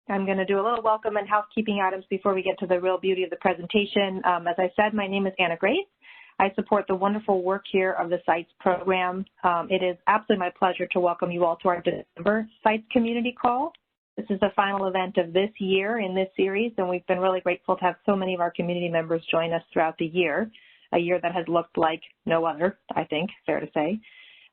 I'm going to do a little welcome and housekeeping items before we get to the real beauty of the presentation. As I said, my name is Anna Grace. I support the wonderful work here of the SITES program. It is absolutely my pleasure to welcome you all to our December SITES community call. This is the final event of this year in this series, and we've been really grateful to have so many of our community members join us throughout the year, a year that has looked like no other, I think, fair to say.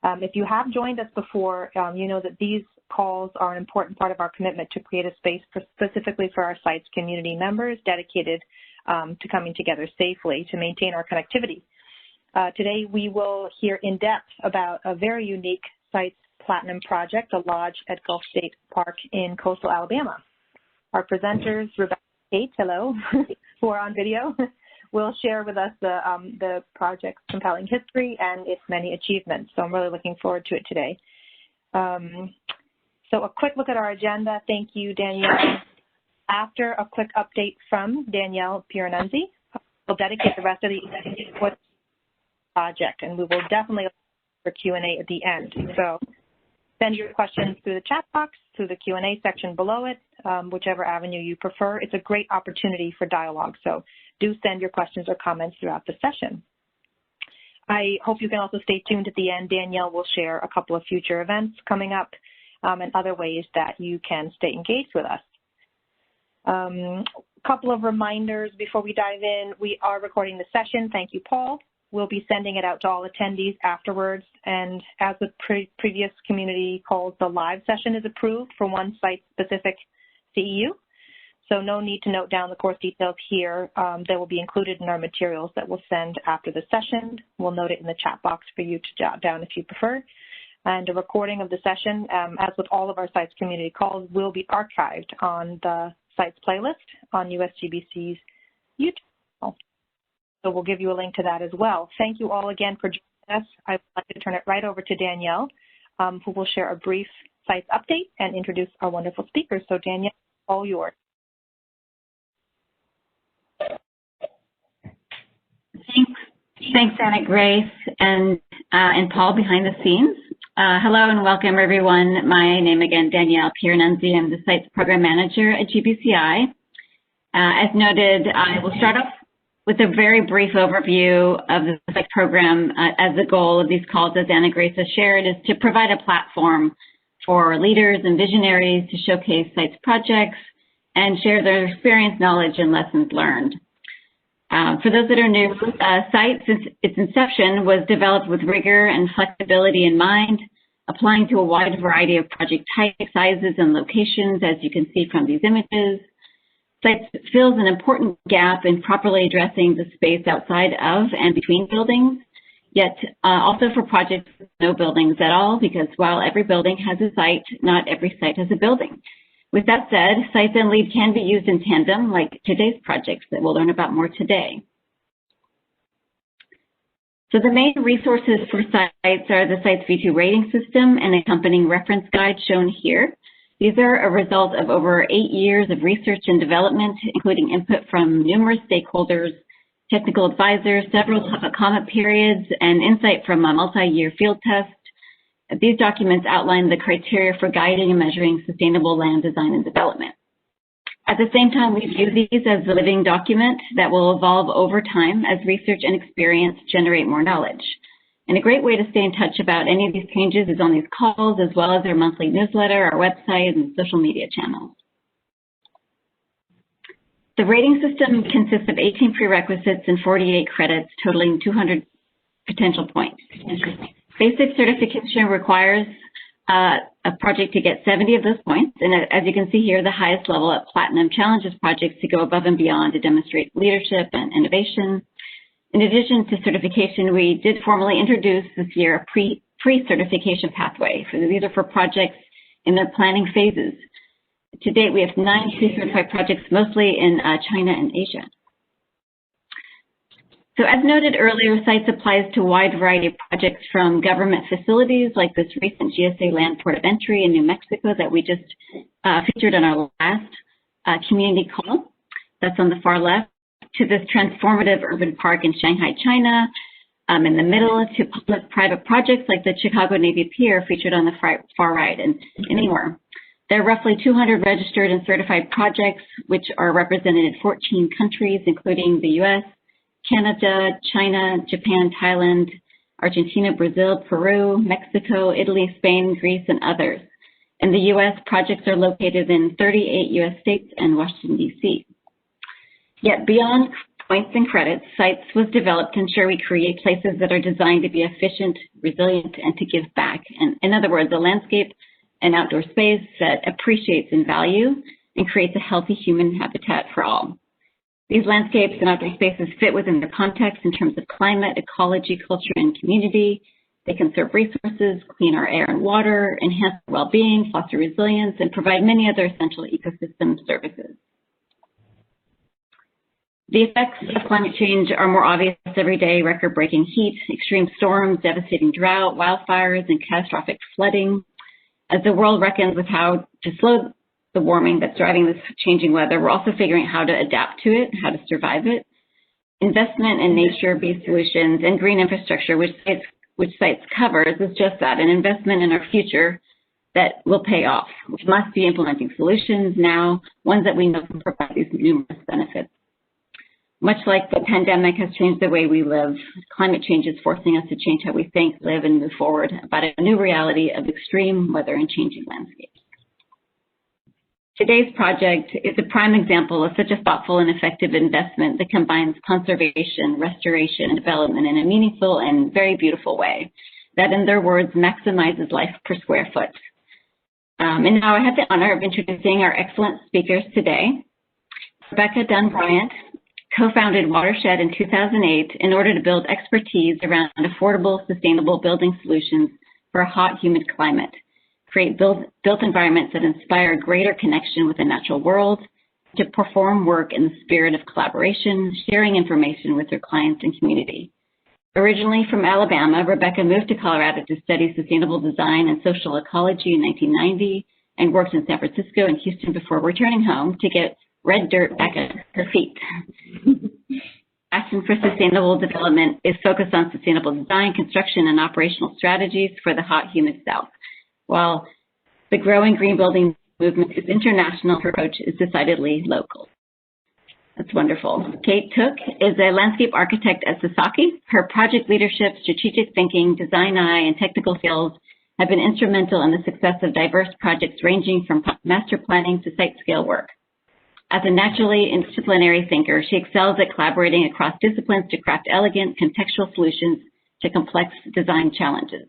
If you have joined us before, you know that these calls are an important part of our commitment to create a space specifically for our SITES community members dedicated to coming together safely to maintain our connectivity. Today, we will hear in depth about a very unique SITES Platinum project, a lodge at Gulf State Park in coastal Alabama. Our presenters, Rebecca and Kate, hello, who are on video, will share with us the project's compelling history and its many achievements. So I'm really looking forward to it today. So a quick look at our agenda. Thank you, Danielle. After a quick update from Danielle Pieranunzi, we'll dedicate the rest of the project, and we will definitely for Q&A at the end. So send your questions through the chat box, through the Q&A section below it, whichever avenue you prefer. It's a great opportunity for dialogue, so do send your questions or comments throughout the session. I hope you can also stay tuned at the end. Danielle will share a couple of future events coming up and other ways that you can stay engaged with us. A couple of reminders before we dive in. We are recording the session. Thank you, Paul. We'll be sending it out to all attendees afterwards. And as with previous community calls, the live session is approved for one site-specific CEU. So no need to note down the course details here. They will be included in our materials that we'll send after the session. We'll note it in the chat box for you to jot down if you prefer. And a recording of the session, as with all of our SITES community calls, will be archived on the SITES playlist on USGBC's YouTube channel. So we'll give you a link to that as well. Thank you all again for joining us. I would like to turn it right over to Danielle, who will share a brief SITES update and introduce our wonderful speakers. So Danielle, all yours. Thanks, Anna Grace and Paul behind the scenes. Hello and welcome, everyone. My name again, Danielle Pieranunzi. I'm the SITES Program Manager at GBCI. As noted, I will start off with a very brief overview of the SITES program, as the goal of these calls, as Anna Grace has shared, is to provide a platform for leaders and visionaries to showcase SITES projects and share their experience, knowledge, and lessons learned. For those that are new, SITES, since its inception, was developed with rigor and flexibility in mind, applying to a wide variety of project types, sizes, and locations, as you can see from these images. SITES fills an important gap in properly addressing the space outside of and between buildings, yet also for projects with no buildings at all, because while every building has a site, not every site has a building. With that said, SITES and LEED can be used in tandem, like today's projects that we'll learn about more today. So the main resources for SITES are the SITES V2 rating system and accompanying reference guide shown here. These are a result of over 8 years of research and development, including input from numerous stakeholders, technical advisors, several comment periods, and insight from a multi-year field test. These documents outline the criteria for guiding and measuring sustainable land design and development. At the same time, we view these as a living document that will evolve over time as research and experience generate more knowledge. And a great way to stay in touch about any of these changes is on these calls, as well as our monthly newsletter, our website, and social media channels. The rating system consists of 18 prerequisites and 48 credits, totaling 200 potential points. Basic certification requires a project to get 70 of those points. And as you can see here, the highest level at Platinum challenges projects to go above and beyond to demonstrate leadership and innovation. In addition to certification, we did formally introduce this year a pre-certification pathway. So these are for projects in their planning phases. To date, we have 9 pre-certified projects, mostly in China and Asia. So as noted earlier, SITES applies to a wide variety of projects from government facilities like this recent GSA land port of entry in New Mexico that we just featured on our last community call. That's on the far left, to this transformative urban park in Shanghai, China. In the middle, to public-private projects like the Chicago Navy Pier featured on the far right, and many more. There are roughly 200 registered and certified projects, which are represented in 14 countries, including the US, Canada, China, Japan, Thailand, Argentina, Brazil, Peru, Mexico, Italy, Spain, Greece, and others. In the US, projects are located in 38 US states and Washington, DC. Yet beyond points and credits, Sites was developed to ensure we create places that are designed to be efficient, resilient, and to give back. And in other words, a landscape and outdoor space that appreciates in value and creates a healthy human habitat for all. These landscapes and outdoor spaces fit within the context in terms of climate, ecology, culture, and community. They conserve resources, clean our air and water, enhance well-being, foster resilience, and provide many other essential ecosystem services. The effects of climate change are more obvious every day: record-breaking heat, extreme storms, devastating drought, wildfires, and catastrophic flooding. As the world reckons with how to slow the warming that's driving this changing weather, we're also figuring out how to adapt to it, how to survive it. Investment in nature-based solutions and green infrastructure, which Sites covers, is just that, an investment in our future that will pay off. We must be implementing solutions now, ones that we know can provide these numerous benefits. Much like the pandemic has changed the way we live, climate change is forcing us to change how we think, live, and move forward about a new reality of extreme weather and changing landscapes. Today's project is a prime example of such a thoughtful and effective investment that combines conservation, restoration, and development in a meaningful and very beautiful way that, in their words, maximizes life per square foot. And now I have the honor of introducing our excellent speakers today. Rebecca Dunn Bryant co-founded Watershed in 2008 in order to build expertise around affordable, sustainable building solutions for a hot, humid climate, create built environments that inspire greater connection with the natural world, to perform work in the spirit of collaboration, sharing information with their clients and community. Originally from Alabama, Rebecca moved to Colorado to study sustainable design and social ecology in 1990 and worked in San Francisco and Houston before returning home to get red dirt back at her feet. Passion for sustainable development is focused on sustainable design, construction, and operational strategies for the hot, humid South. While the growing green building movement is international, her approach is decidedly local. That's wonderful. Kate Took is a landscape architect at Sasaki. Her project leadership, strategic thinking, design eye, and technical skills have been instrumental in the success of diverse projects ranging from master planning to site scale work. As a naturally interdisciplinary thinker, she excels at collaborating across disciplines to craft elegant, contextual solutions to complex design challenges.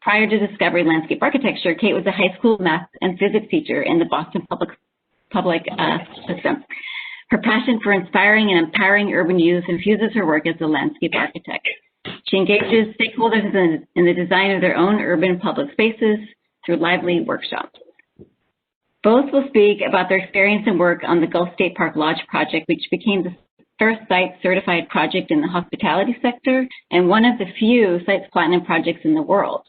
Prior to discovering landscape architecture, Kate was a high school math and physics teacher in the Boston public system. Her passion for inspiring and empowering urban youth infuses her work as a landscape architect. She engages stakeholders in the design of their own urban public spaces through lively workshops. Both will speak about their experience and work on the Gulf State Park Lodge project, which became the first site certified project in the hospitality sector and one of the few Sites Platinum projects in the world.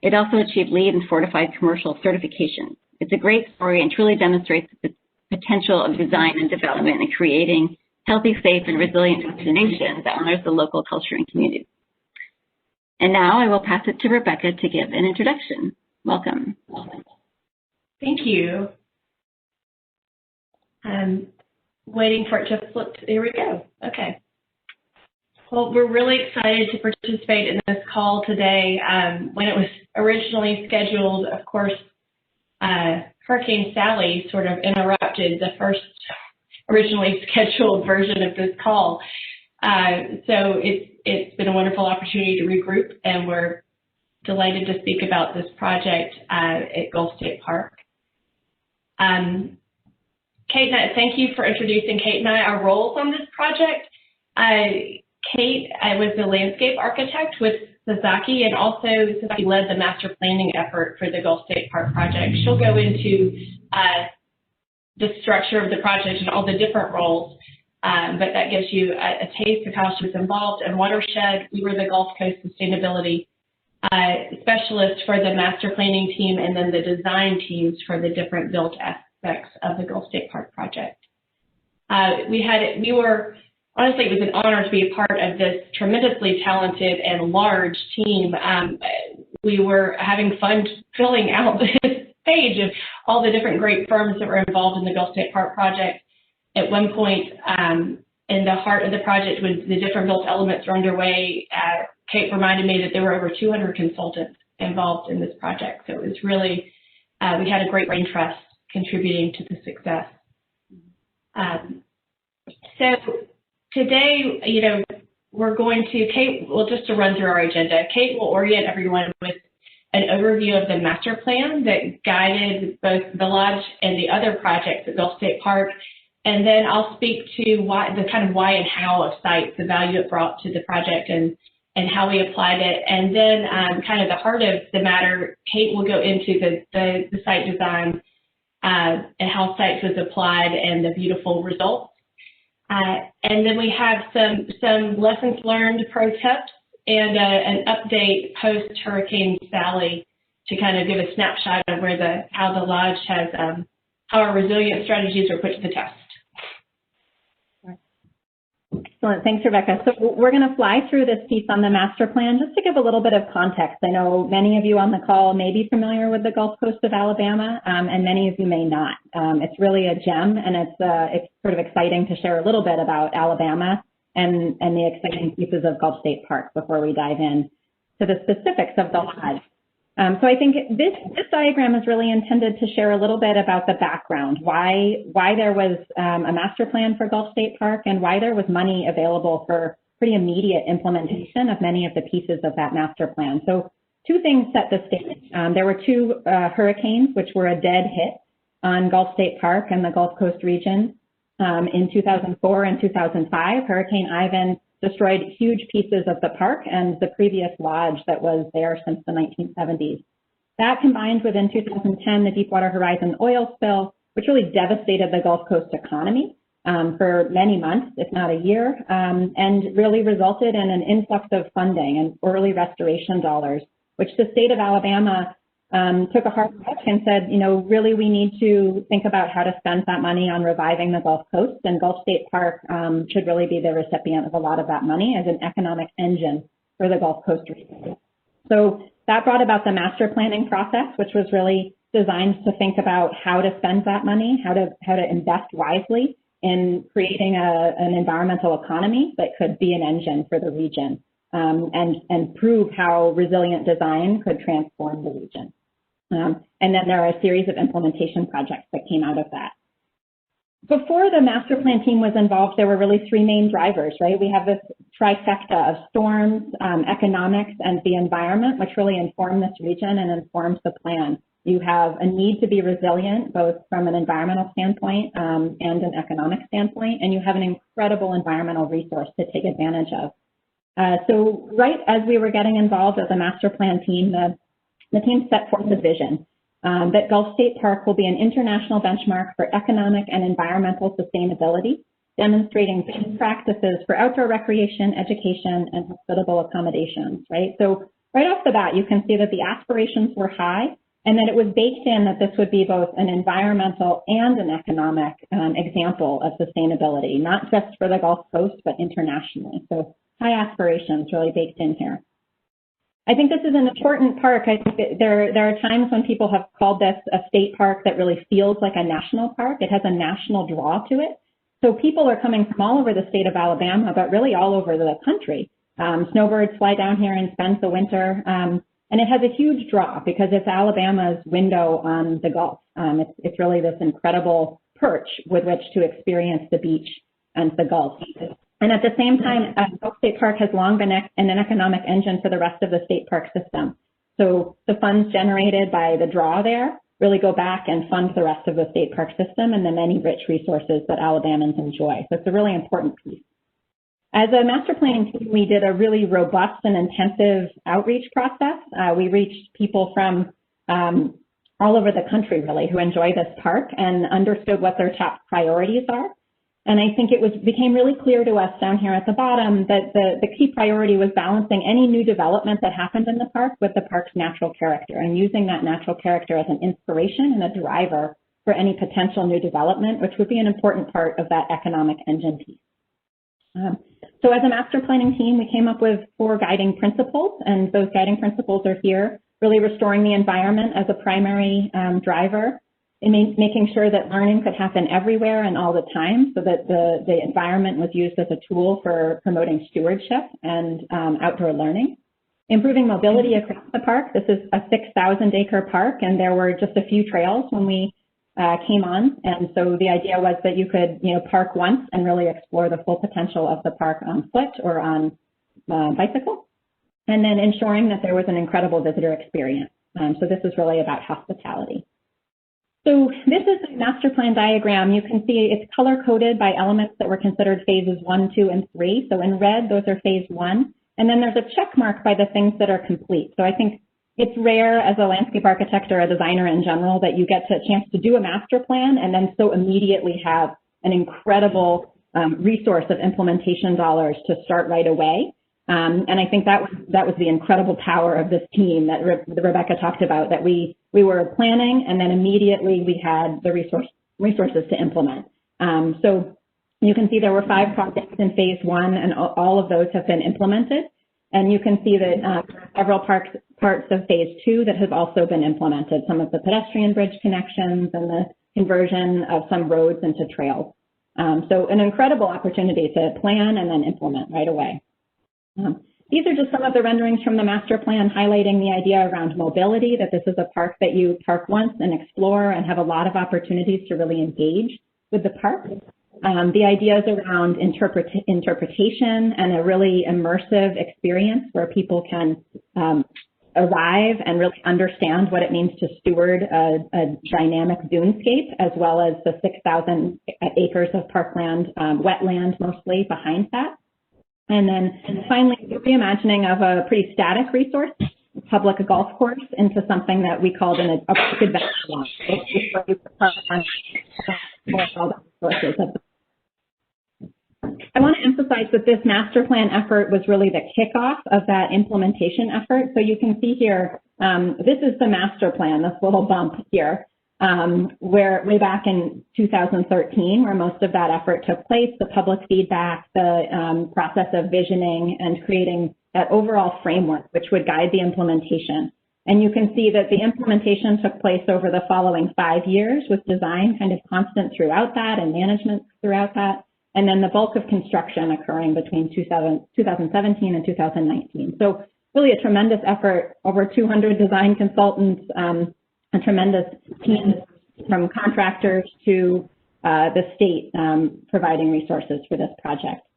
It also achieved LEED and Fortified Commercial certification. It's a great story and truly demonstrates the potential of design and development in creating healthy, safe, and resilient destinations that honors the local culture and community. And now I will pass it to Rebecca to give an introduction. Welcome. Thank you. I'm waiting for it to flip. There we go. Okay. Well, we're really excited to participate in this call today. When it was originally scheduled, of course, Hurricane Sally sort of interrupted the first originally scheduled version of this call. So it's been a wonderful opportunity to regroup, and we're delighted to speak about this project at Gulf State Park. Kate and I, thank you for introducing Kate and I, our roles on this project. Kate was the landscape architect with Sasaki, and also Sasaki led the master planning effort for the Gulf State Park project. She'll go into the structure of the project and all the different roles, but that gives you a taste of how she was involved. And Watershed, we were the Gulf Coast Sustainability specialist for the master planning team, and then the design teams for the different built aspects of the Gulf State Park project. Honestly, it was an honor to be a part of this tremendously talented and large team. We were having fun filling out page of all the different great firms that were involved in the Gulf State Park project. At one point, in the heart of the project, when the different built elements were underway, Kate reminded me that there were over 200 consultants involved in this project. So it was really, we had a great brain trust contributing to the success. So today, you know, we're going to, Kate, well, just to run through our agenda, Kate will orient everyone with an overview of the master plan that guided both the lodge and the other projects at Gulf State Park. And then I'll speak to why, the kind of why and how of sites, the value it brought to the project and how we applied it. And then kind of the heart of the matter, Kate will go into the site design and how sites was applied and the beautiful results. And then we have some lessons learned, pro tips, and an update post Hurricane Sally to kind of give a snapshot of where how the lodge has, how our resilience strategies are put to the test. Excellent. Thanks, Rebecca. So we're going to fly through this piece on the master plan just to give a little bit of context. I know many of you on the call may be familiar with the Gulf Coast of Alabama, and many of you may not. It's really a gem, and it's sort of exciting to share a little bit about Alabama and the exciting pieces of Gulf State Park before we dive in to the specifics of the lodge. So I think this diagram is really intended to share a little bit about the background, why there was a master plan for Gulf State Park and why there was money available for pretty immediate implementation of many of the pieces of that master plan. So two things set the stage. There were two hurricanes, which were a dead hit on Gulf State Park and the Gulf Coast region in 2004 and 2005. Hurricane Ivan destroyed huge pieces of the park and the previous lodge that was there since the 1970s. That combined with, in 2010, the Deepwater Horizon oil spill, which really devastated the Gulf Coast economy for many months, if not a year, and really resulted in an influx of funding and early restoration dollars, which the state of Alabama took a hard look and said, you know, really we need to think about how to spend that money on reviving the Gulf Coast, and Gulf State Park should really be the recipient of a lot of that money as an economic engine for the Gulf Coast region. So that brought about the master planning process, which was really designed to think about how to spend that money, how to invest wisely in creating an environmental economy that could be an engine for the region and prove how resilient design could transform the region. And then there are a series of implementation projects that came out of that. Before the master plan team was involved, there were really three main drivers, right? We have this trifecta of storms, economics, and the environment, which really inform this region and informs the plan. You have a need to be resilient, both from an environmental standpoint and an economic standpoint, and you have an incredible environmental resource to take advantage of. So right as we were getting involved as a master plan team, the team set forth a vision that Gulf State Park will be an international benchmark for economic and environmental sustainability, demonstrating best practices for outdoor recreation, education, and hospitable accommodations, right? So right off the bat, you can see that the aspirations were high and that it was baked in that this would be both an environmental and an economic example of sustainability, not just for the Gulf Coast, but internationally. So high aspirations really baked in here. I think this is an important park. I think there are times when people have called this a state park that really feels like a national park. It has a national draw to it. So people are coming from all over the state of Alabama, but really all over the country. Snowbirds fly down here and spend the winter. And it has a huge draw because it's Alabama's window on the Gulf. It's really this incredible perch with which to experience the beach and the Gulf. And at the same time, Gulf State Park has long been an economic engine for the rest of the state park system. So the funds generated by the draw there really go back and fund the rest of the state park system and the many rich resources that Alabamans enjoy. So it's a really important piece. As a master planning team, we did a really robust and intensive outreach process. We reached people from all over the country, really, who enjoy this park and understood what their top priorities are. And I think it became really clear to us down here at the bottom that the key priority was balancing any new development that happened in the park with the park's natural character and using that natural character as an inspiration and a driver for any potential new development, which would be an important part of that economic engine piece. So as a master planning team, we came up with 4 guiding principles, and those guiding principles are here really restoring the environment as a primary driver, and making sure that learning could happen everywhere and all the time, so that the environment was used as a tool for promoting stewardship and outdoor learning. Improving mobility across the park. This is a 6,000-acre park, and there were just a few trails when we came on, and so the idea was that you could, park once and really explore the full potential of the park on foot or on bicycle, and then ensuring that there was an incredible visitor experience. So this is really about hospitality. So this is a master plan diagram. You can see it's color-coded by elements that were considered phases 1, 2, and 3. So in red, those are phase 1. And then there's a check mark by the things that are complete. So I think it's rare as a landscape architect or a designer in general that you get a chance to do a master plan and then so immediately have an incredible resource of implementation dollars to start right away. And I think that was the incredible power of this team that Rebecca talked about, that we were planning and then immediately we had the resources to implement. So you can see there were 5 projects in phase 1 and all of those have been implemented. And you can see that several parts of phase 2 that have also been implemented, some of the pedestrian bridge connections and the conversion of some roads into trails. So an incredible opportunity to plan and then implement right away. These are just some of the renderings from the master plan highlighting the idea around mobility, that this is a park that you park once and explore and have a lot of opportunities to really engage with the park. The ideas around interpretation and a really immersive experience where people can arrive and really understand what it means to steward a dynamic dunescape, as well as the 6,000 acres of parkland, wetland mostly behind that. And then finally, the reimagining of a pretty static resource, public golf course, into something that we called a park adventure lawn. I want to emphasize that this master plan effort was really the kickoff of that implementation effort. So you can see here, this is the master plan, this little bump here, where way back in 2013, where most of that effort took place, the public feedback, the process of visioning and creating that overall framework, which would guide the implementation. And you can see that the implementation took place over the following 5 years, with design kind of constant throughout that and management throughout that. And then the bulk of construction occurring between 2017 and 2019. So really a tremendous effort, over 200 design consultants, a tremendous team from contractors to the state providing resources for this project.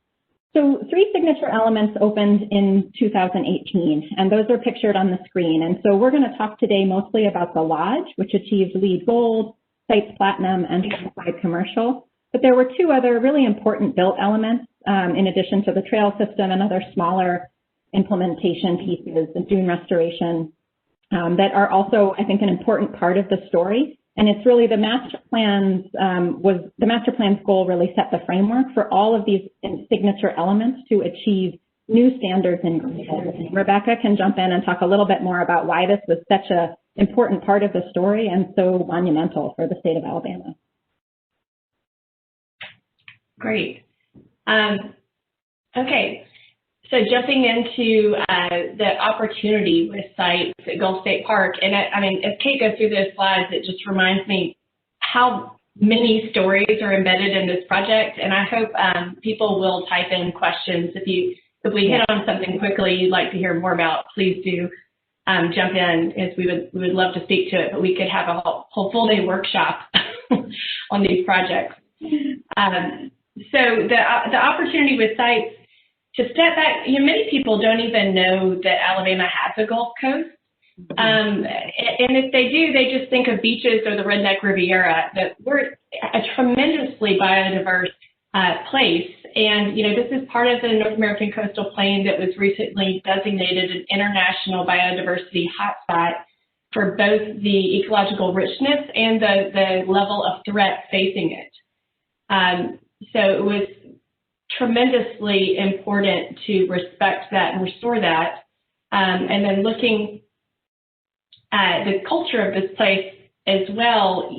So 3 signature elements opened in 2018, and those are pictured on the screen. And so we're going to talk today mostly about the Lodge, which achieved LEED Gold, Sites Platinum, and Certified Commercial. But there were 2 other really important built elements, in addition to the trail system and other smaller implementation pieces, the dune restoration, that are also, I think, an important part of the story. And it's really the master plan's goal really set the framework for all of these signature elements to achieve new standards in green. Rebecca can jump in and talk a little bit more about why this was such an important part of the story and so monumental for the state of Alabama. Great. Okay. So jumping into the opportunity with sites at Gulf State Park, and I mean, as Kate goes through those slides, it just reminds me how many stories are embedded in this project, and I hope people will type in questions. If we hit on something quickly you'd like to hear more about, please do jump in, as we would love to speak to it, but we could have a whole full day workshop on these projects. So the opportunity with sites, to step back, many people don't even know that Alabama has a Gulf Coast. And if they do, they just think of beaches or the Redneck Riviera. That we're a tremendously biodiverse place. And, this is part of the North American Coastal Plain that was recently designated an international biodiversity hotspot for both the ecological richness and the level of threat facing it. So it was tremendously important to respect that and restore that. And then looking at the culture of this place as well,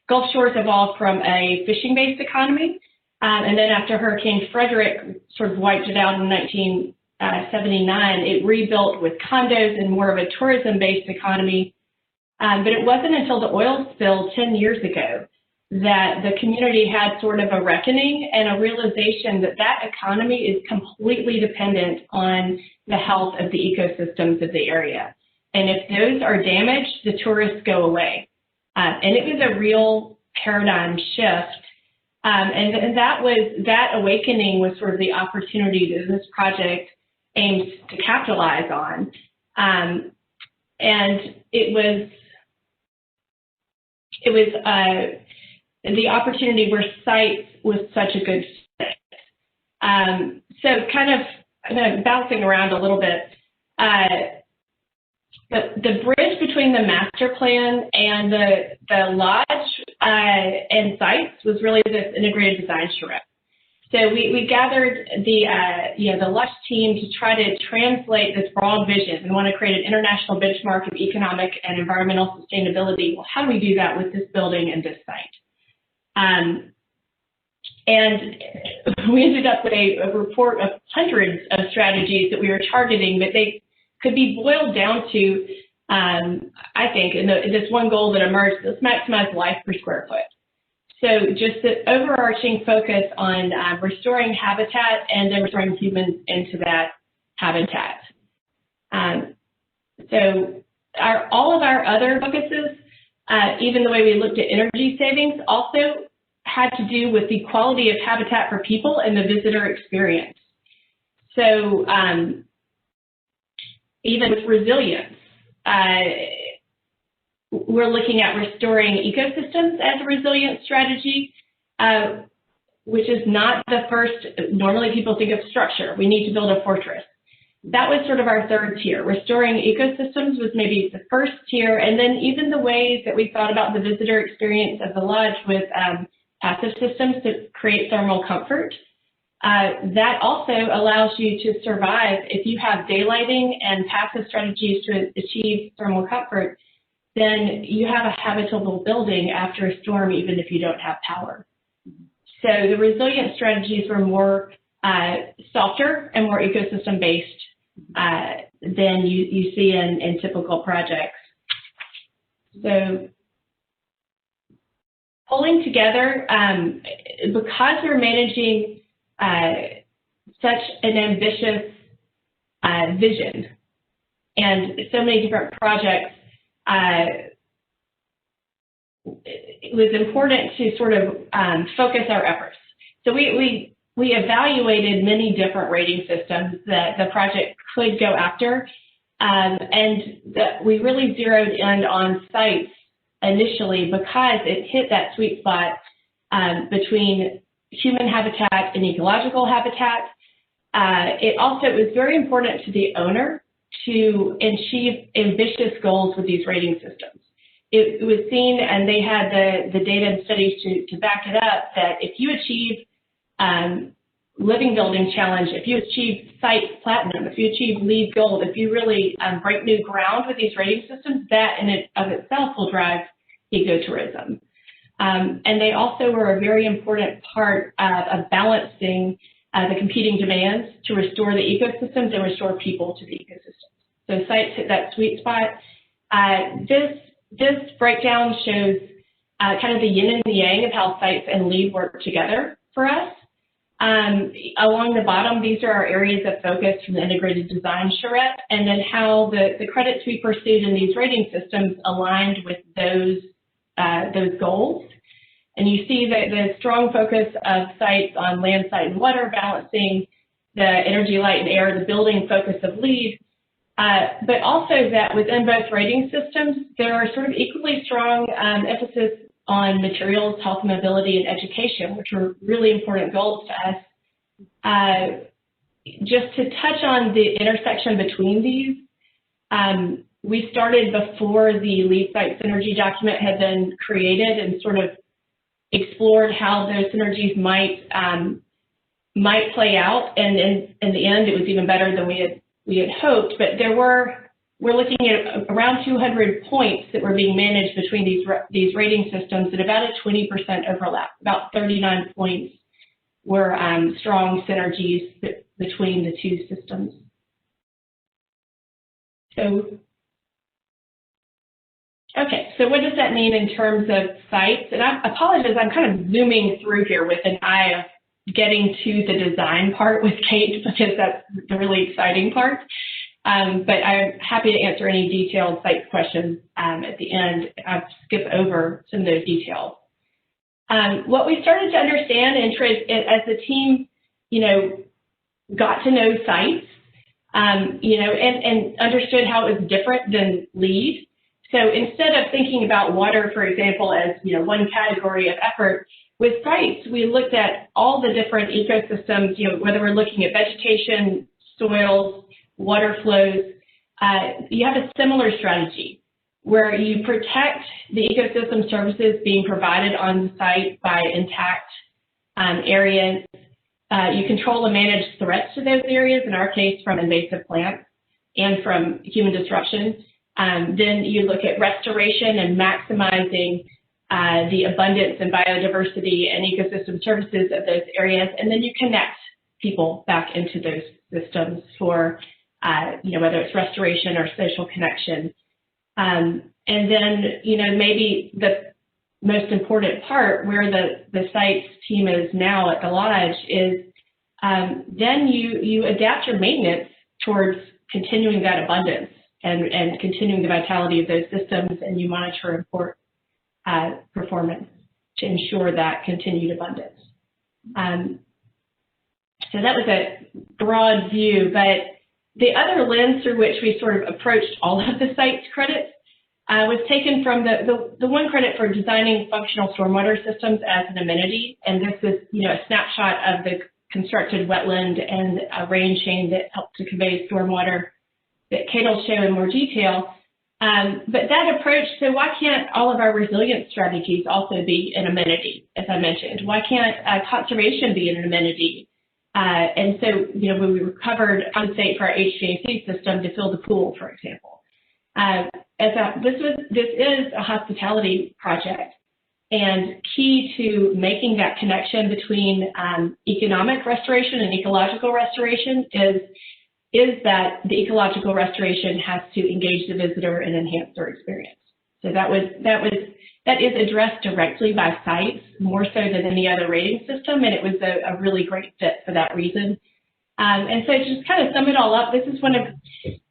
Gulf Shores evolved from a fishing-based economy. And then after Hurricane Frederick sort of wiped it out in 79, it rebuilt with condos and more of a tourism-based economy. But it wasn't until the oil spill 10 years ago that the community had sort of a reckoning and a realization that that economy is completely dependent on the health of the ecosystems of the area. And if those are damaged, the tourists go away. And it was a real paradigm shift. And that awakening was sort of the opportunity that this project aims to capitalize on. And it was the opportunity where sites was such a good fit. So kind of bouncing around a little bit, the bridge between the master plan and the lodge and sites was really this integrated design charrette. So we gathered the lodge team to try to translate this broad vision. We want to create an international benchmark of economic and environmental sustainability. Well, how do we do that with this building and this site? And we ended up with a report of hundreds of strategies that we were targeting, but they could be boiled down to, I think, in this one goal that emerged, let's maximize life per square foot. So just the overarching focus on restoring habitat and then restoring humans into that habitat. So all of our other focuses, even the way we looked at energy savings, also had to do with the quality of habitat for people and the visitor experience. So even with resilience, we're looking at restoring ecosystems as a resilient strategy, which is not the first. Normally people think of structure. We need to build a fortress. That was sort of our third tier. Restoring ecosystems was maybe the first tier, and then even the ways that we thought about the visitor experience of the lodge with passive systems to create thermal comfort. That also allows you to survive. If you have daylighting and passive strategies to achieve thermal comfort, then you have a habitable building after a storm, even if you don't have power. So the resilient strategies were more softer and more ecosystem-based than you see in typical projects. So pulling together, because we're managing such an ambitious vision and so many different projects, it was important to sort of focus our efforts. So we evaluated many different rating systems that the project could go after, and we really zeroed in on sites initially because it hit that sweet spot between human habitat and ecological habitat. It was very important to the owner to achieve ambitious goals with these rating systems. It was seen, and they had the data and studies to back it up, that if you achieve Living Building Challenge, if you achieve Site Platinum, if you achieve LEED Gold, if you really break new ground with these rating systems, that in it of itself will drive ecotourism. And they also were a very important part of balancing the competing demands to restore the ecosystems and restore people to the ecosystems. So sites hit that sweet spot. This breakdown shows kind of the yin and the yang of how sites and LEED work together for us. Along the bottom, these are our areas of focus from the integrated design charrette, and then how the credits we pursued in these rating systems aligned with those goals. And you see that the strong focus of sites on land, site, and water, balancing the energy, light, and air, the building focus of LEED, but also that within both rating systems, there are sort of equally strong emphasis on materials, health, mobility, and education, which are really important goals to us. Just to touch on the intersection between these, we started before the LEED Site Synergy document had been created and sort of explored how those synergies might play out. And in the end, it was even better than we had hoped. But we're looking at around 200 points that were being managed between these rating systems at about a 20% overlap. About 39 points were strong synergies between the two systems. Okay, so what does that mean in terms of sites? And I apologize, I'm kind of zooming through here with an eye of getting to the design part with Kate, because that's the really exciting part. But I'm happy to answer any detailed site questions at the end. I'll skip over some of those details. What we started to understand as the team, got to know sites, and understood how it was different than LEED. So instead of thinking about water, for example, as one category of effort, with sites, we looked at all the different ecosystems, whether we're looking at vegetation, soils, water flows. You have a similar strategy where you protect the ecosystem services being provided on the site by intact areas. You control and manage threats to those areas, in our case from invasive plants and from human disruption. Then you look at restoration and maximizing the abundance and biodiversity and ecosystem services of those areas, and then you connect people back into those systems for, whether it's restoration or social connection. And then, maybe the most important part where the sites team is now at the Lodge is then you adapt your maintenance towards continuing that abundance and continuing the vitality of those systems, and you monitor and report performance to ensure that continued abundance. So that was a broad view, but the other lens through which we sort of approached all of the site's credits was taken from the one credit for designing functional stormwater systems as an amenity, and this is a snapshot of the constructed wetland and a rain chain that helped to convey stormwater that Kate will show in more detail. But that approach, so why can't all of our resilience strategies also be an amenity, as I mentioned? Why can't conservation be an amenity? And so, when we recovered condensate for our HVAC system to fill the pool, for example. This is a hospitality project, and key to making that connection between economic restoration and ecological restoration is that the ecological restoration has to engage the visitor and enhance their experience. So that is addressed directly by sites more so than any other rating system, and it was a really great fit for that reason. And so to just kind of sum it all up, this is one of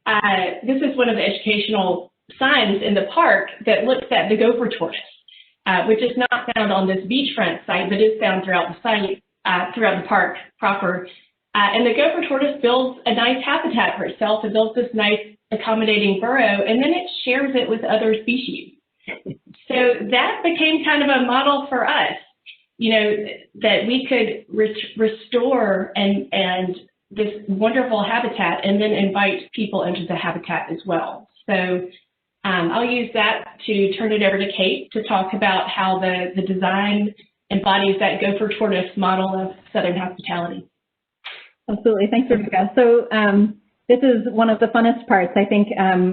the educational signs in the park that looks at the gopher tortoise, which is not found on this beachfront site, but is found throughout the site, throughout the park proper. And the gopher tortoise builds a nice habitat for itself. It builds this nice accommodating burrow, and then it shares it with other species. So that became kind of a model for us, that we could restore and this wonderful habitat and then invite people into the habitat as well. So I'll use that to turn it over to Kate to talk about how the design embodies that gopher tortoise model of Southern hospitality. Absolutely. Thanks, Rebecca. So this is one of the funnest parts. I think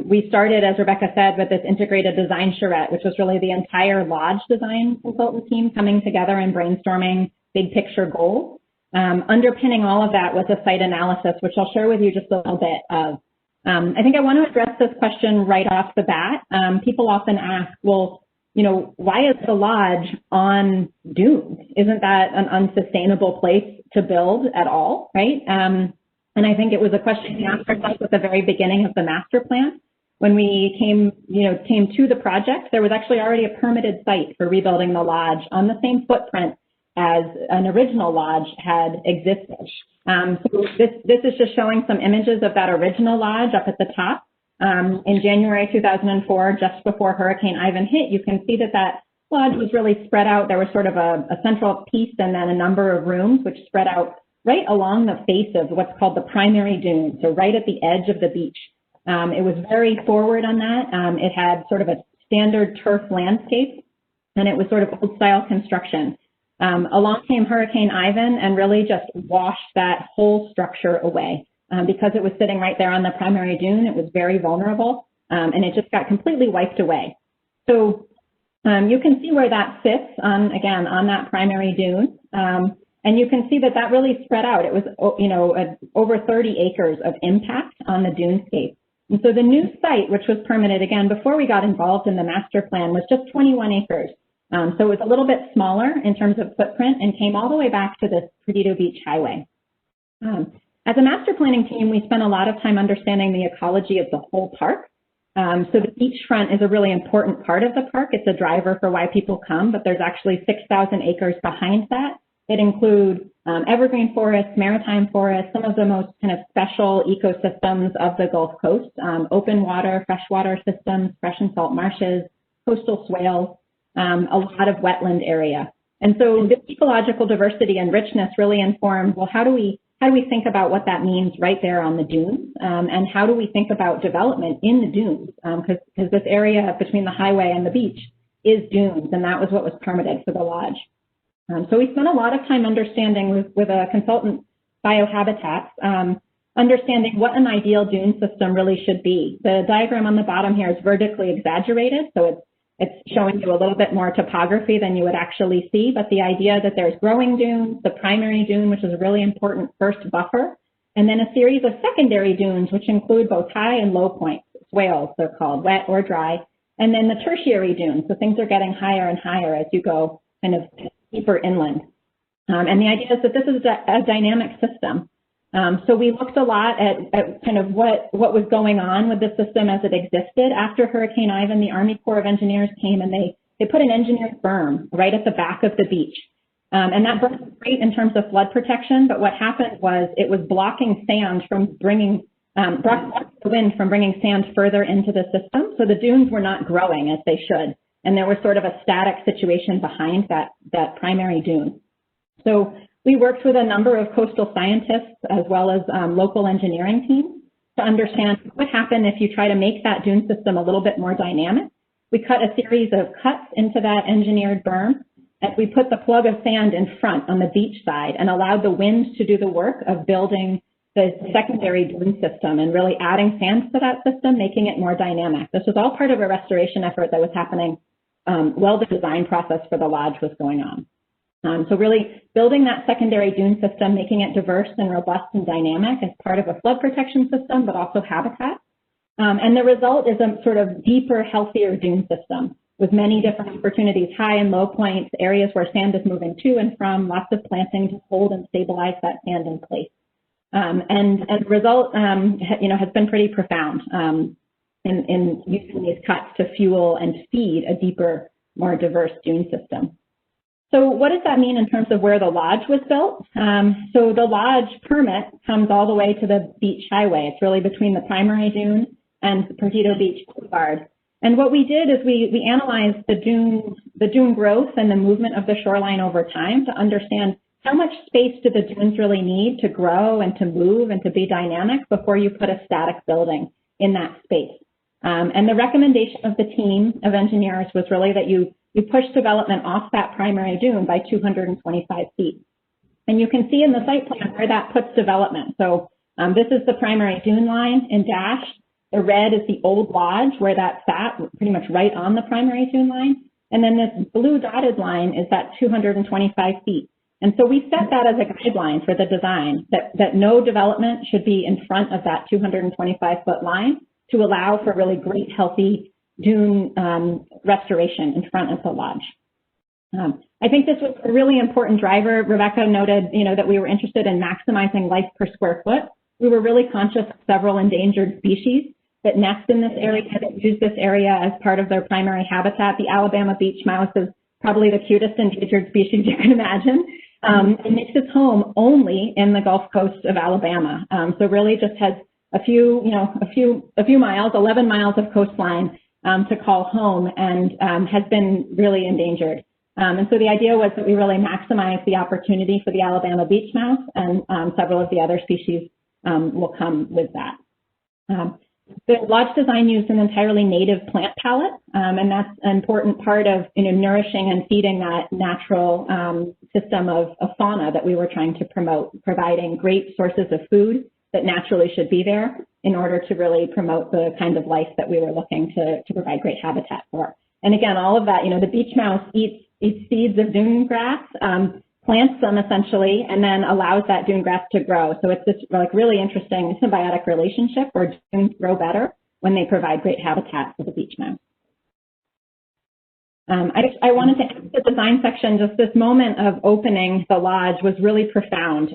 we started, as Rebecca said, with this integrated design charrette, which was really the entire Lodge design consultant team coming together and brainstorming big picture goals. Underpinning all of that was a site analysis, which I'll share with you just a little bit of. I think I want to address this question right off the bat. People often ask, well, why is the Lodge on Dune? Isn't that an unsustainable place to build at all, right? And I think it was a question we asked ourselves at the very beginning of the master plan. When we came to the project, there was actually already a permitted site for rebuilding the Lodge on the same footprint as an original Lodge had existed. So this is just showing some images of that original Lodge up at the top. In January 2004, just before Hurricane Ivan hit, you can see that Lodge was really spread out. There was sort of a central piece and then a number of rooms which spread out right along the face of what's called the primary dune, so right at the edge of the beach. It was very forward on that. It had sort of a standard turf landscape, and it was sort of old-style construction. Along came Hurricane Ivan and really just washed that whole structure away. Because it was sitting right there on the primary dune, it was very vulnerable, and it just got completely wiped away. So you can see where that sits on that primary dune. And you can see that really spread out. It was, over 30 acres of impact on the dunescape. And so the new site, which was permitted, again, before we got involved in the master plan, was just 21 acres. So it was a little bit smaller in terms of footprint and came all the way back to the Perdido Beach Highway. As a master planning team, we spent a lot of time understanding the ecology of the whole park. So the beachfront is a really important part of the park. It's a driver for why people come, but there's actually 6,000 acres behind that. It include evergreen forests, maritime forests, some of the most kind of special ecosystems of the Gulf Coast, open water, freshwater systems, fresh and salt marshes, coastal swales, a lot of wetland area. And so this ecological diversity and richness really informed, well, how do we think about what that means right there on the dunes? And how do we think about development in the dunes? Because this area between the highway and the beach is dunes, and that was what was permitted for the lodge. So we spent a lot of time understanding with a consultant, Biohabitats, understanding what an ideal dune system really should be. The diagram on the bottom here is vertically exaggerated, so it's showing you a little bit more topography than you would actually see, but the idea that there's growing dunes, the primary dune, which is a really important first buffer, and then a series of secondary dunes, which include both high and low points, swales they're called, wet or dry, and then the tertiary dunes, so things are getting higher and higher as you go kind of deeper inland. And the idea is that this is a dynamic system. So we looked a lot at kind of what was going on with the system as it existed. After Hurricane Ivan, the Army Corps of Engineers came and they put an engineered berm right at the back of the beach. And that berm was great in terms of flood protection, but what happened was it was blocking sand from blocking the wind from bringing sand further into the system. So the dunes were not growing as they should. And there was sort of a static situation behind that primary dune. So we worked with a number of coastal scientists as well as local engineering teams to understand what happened if you try to make that dune system a little bit more dynamic. We cut a series of cuts into that engineered berm, and we put the plug of sand in front on the beach side and allowed the wind to do the work of building the secondary dune system and really adding sand to that system, making it more dynamic. This was all part of a restoration effort that was happening while the design process for the lodge was going on. So really building that secondary dune system, making it diverse and robust and dynamic as part of a flood protection system, but also habitat. And the result is a sort of deeper, healthier dune system with many different opportunities, high and low points, areas where sand is moving to and from, lots of planting to hold and stabilize that sand in place. And the result, has been pretty profound in using these cuts to fuel and feed a deeper, more diverse dune system. So what does that mean in terms of where the lodge was built? So the lodge permit comes all the way to the beach highway. It's really between the primary dune and the Perdido Beach Boulevard. And what we did is we analyzed the dune growth and the movement of the shoreline over time to understand how much space do the dunes really need to grow and to move and to be dynamic before you put a static building in that space. And the recommendation of the team of engineers was really that you push development off that primary dune by 225 feet. And you can see in the site plan where that puts development. So this is the primary dune line in dashed. The red is the old lodge where that sat, pretty much right on the primary dune line. And then this blue dotted line is that 225 feet. And so we set that as a guideline for the design, that no development should be in front of that 225-foot line to allow for really great, healthy dune restoration in front of the lodge. I think this was a really important driver. Rebecca noted, that we were interested in maximizing life per square foot. We were really conscious of several endangered species that nest in this area, that use this area as part of their primary habitat. The Alabama beach mouse is probably the cutest endangered species you can imagine. It makes its home only in the Gulf Coast of Alabama. So really just has a few miles, 11 miles of coastline to call home, and has been really endangered. And so the idea was that we really maximize the opportunity for the Alabama beach mouse, and several of the other species will come with that. The lodge design used an entirely native plant palette, and that's an important part of nourishing and feeding that natural system of fauna that we were trying to promote, providing great sources of food that naturally should be there in order to really promote the kind of life that we were looking to provide great habitat for. And again, all of that, the beach mouse eats seeds of dune grass, plants them essentially, and then allows that dune grass to grow. So it's this really interesting symbiotic relationship where dunes grow better when they provide great habitat for the beach mouse. I wanted to add the design section, just this moment of opening the lodge was really profound,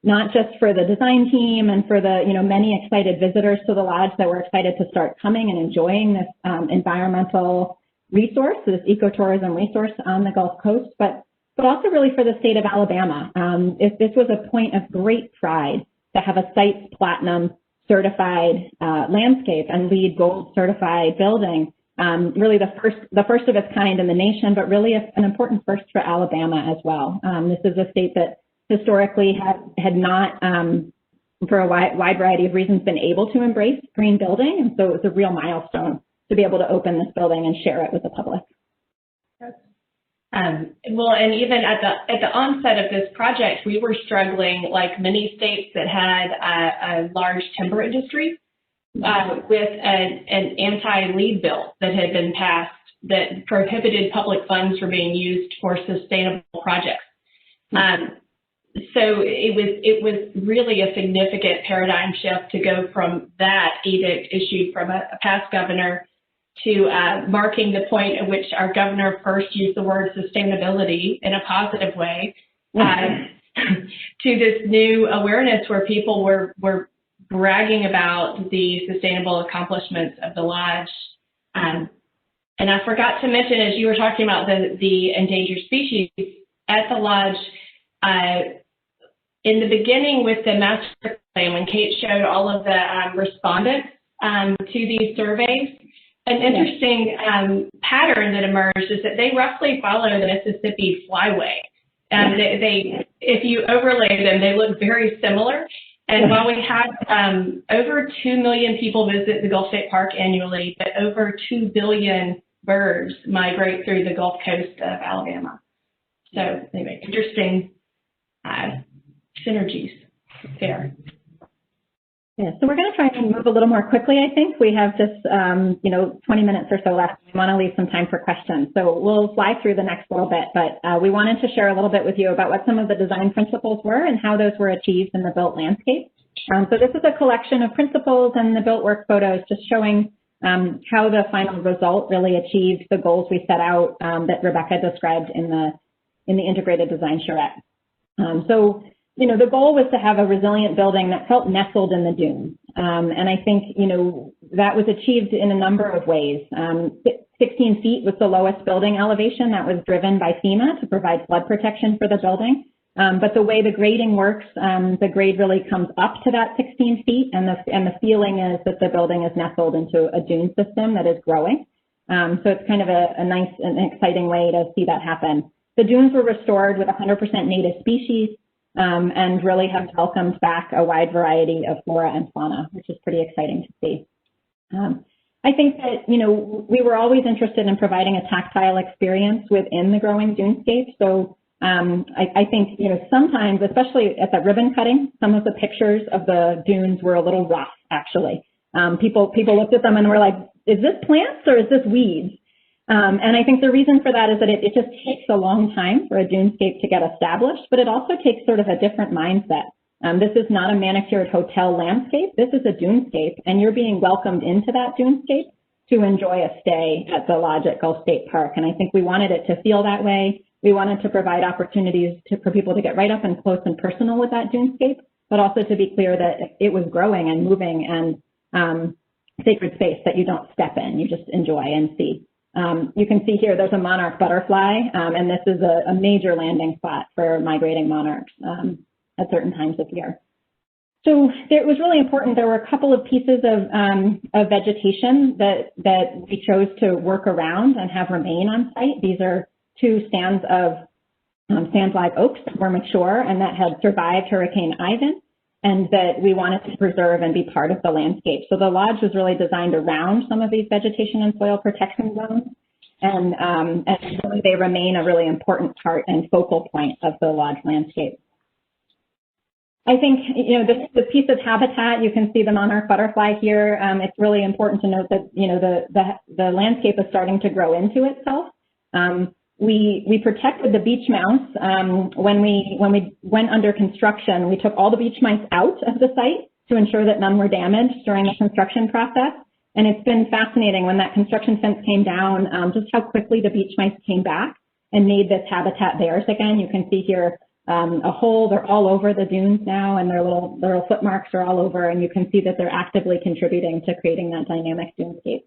not just for the design team and for the many excited visitors to the lodge that were excited to start coming and enjoying this environmental resource, this ecotourism resource on the Gulf Coast, but also really for the state of Alabama. This was a point of great pride to have a Sites Platinum certified landscape and LEED Gold certified building. Really the first of its kind in the nation, but really an important first for Alabama as well. This is a state that historically had not, for a wide variety of reasons, been able to embrace green building, and so it was a real milestone to be able to open this building and share it with the public. Well, and even at the onset of this project, we were struggling, like many states that had a large timber industry, with an anti-LEED bill that had been passed that prohibited public funds from being used for sustainable projects. So it was really a significant paradigm shift to go from that edict issued from a past governor to marking the point at which our governor first used the word sustainability in a positive way, to this new awareness where people were bragging about the sustainable accomplishments of the lodge. And I forgot to mention, as you were talking about the endangered species at the lodge, in the beginning with the master plan, when Kate showed all of the respondents to these surveys, an interesting pattern that emerged is that they roughly follow the Mississippi Flyway. And if you overlay them, they look very similar. And while we have over 2 million people visit the Gulf State Park annually, but over 2 billion birds migrate through the Gulf Coast of Alabama. So they make interesting synergies there. Yeah, so we're going to try and move a little more quickly, I think. We have just, 20 minutes or so left. We want to leave some time for questions. So we'll fly through the next little bit, but we wanted to share a little bit with you about what some of the design principles were and how those were achieved in the built landscape. So this is a collection of principles and the built work photos just showing how the final result really achieved the goals we set out that Rebecca described in the integrated design charrette. The goal was to have a resilient building that felt nestled in the dunes. And I think, that was achieved in a number of ways. 16 feet was the lowest building elevation that was driven by FEMA to provide flood protection for the building. But the way the grading works, the grade really comes up to that 16 feet, and the feeling is that the building is nestled into a dune system that is growing. So it's kind of a nice and exciting way to see that happen. The dunes were restored with 100% native species, and really have welcomed back a wide variety of flora and fauna, which is pretty exciting to see. I think that, we were always interested in providing a tactile experience within the growing dunescape. So I think, sometimes, especially at the ribbon cutting, some of the pictures of the dunes were a little rough, actually. People looked at them and were like, is this plants or is this weeds? And I think the reason for that is that it just takes a long time for a dunescape to get established, but it also takes sort of a different mindset. This is not a manicured hotel landscape. This is a dunescape, and you're being welcomed into that dunescape to enjoy a stay at the lodge at Gulf State Park. And I think we wanted it to feel that way. We wanted to provide opportunities for people to get right up and close and personal with that dunescape, but also to be clear that it was growing and moving and sacred space that you don't step in, you just enjoy and see. You can see here there's a monarch butterfly, and this is a major landing spot for migrating monarchs at certain times of year. So it was really important. There were a couple of pieces of vegetation that we chose to work around and have remain on site. These are 2 stands of sand live oaks that were mature and that had survived Hurricane Ivan, and that we wanted to preserve and be part of the landscape. So the lodge was really designed around some of these vegetation and soil protection zones, and really they remain a really important part and focal point of the lodge landscape. I think, this piece of habitat, you can see the monarch butterfly here. It's really important to note that, the landscape is starting to grow into itself. We protected the beach mouse. When we went under construction, we took all the beach mice out of the site to ensure that none were damaged during the construction process. And it's been fascinating when that construction fence came down, just how quickly the beach mice came back and made this habitat theirs again. You can see here a hole. They're all over the dunes now, and their little footmarks are all over, and you can see that they're actively contributing to creating that dynamic dunescape.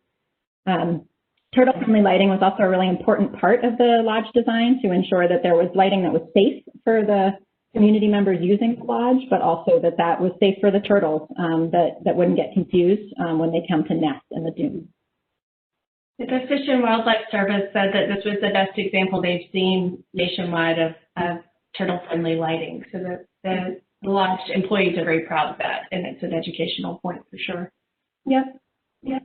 Turtle-friendly lighting was also a really important part of the lodge design to ensure that there was lighting that was safe for the community members using the lodge, but also that was safe for the turtles, that wouldn't get confused when they come to nest in the dunes. The Fish and Wildlife Service said that this was the best example they've seen nationwide of turtle-friendly lighting. So the lodge employees are very proud of that, and it's an educational point for sure. Yep. Yeah.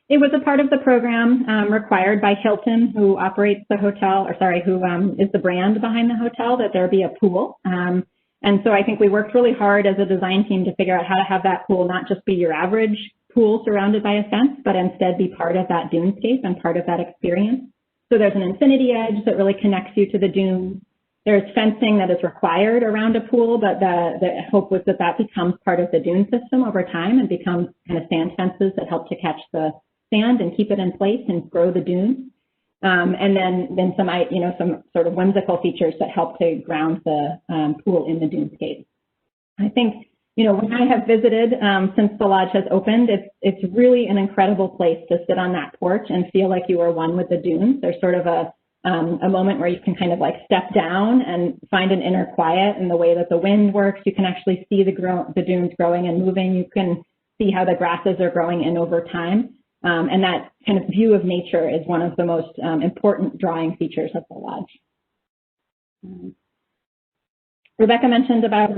It was a part of the program required by Hilton, who operates the hotel, who is the brand behind the hotel, that there be a pool. And so I think we worked really hard as a design team to figure out how to have that pool not just be your average pool surrounded by a fence, but instead be part of that dunescape and part of that experience. So there's an infinity edge that really connects you to the dunes. There's fencing that is required around a pool, but the hope was that becomes part of the dune system over time and becomes kind of sand fences that help to catch the sand and keep it in place and grow the dunes. And then some sort of whimsical features that help to ground the pool in the dunescape. I think, when I have visited since the lodge has opened, it's really an incredible place to sit on that porch and feel like you are one with the dunes. There's sort of a moment where you can kind of like step down and find an inner quiet in the way that the wind works. You can actually see the dunes growing and moving. You can see how the grasses are growing in over time. And that kind of view of nature is one of the most important drawing features of the lodge. Rebecca mentioned about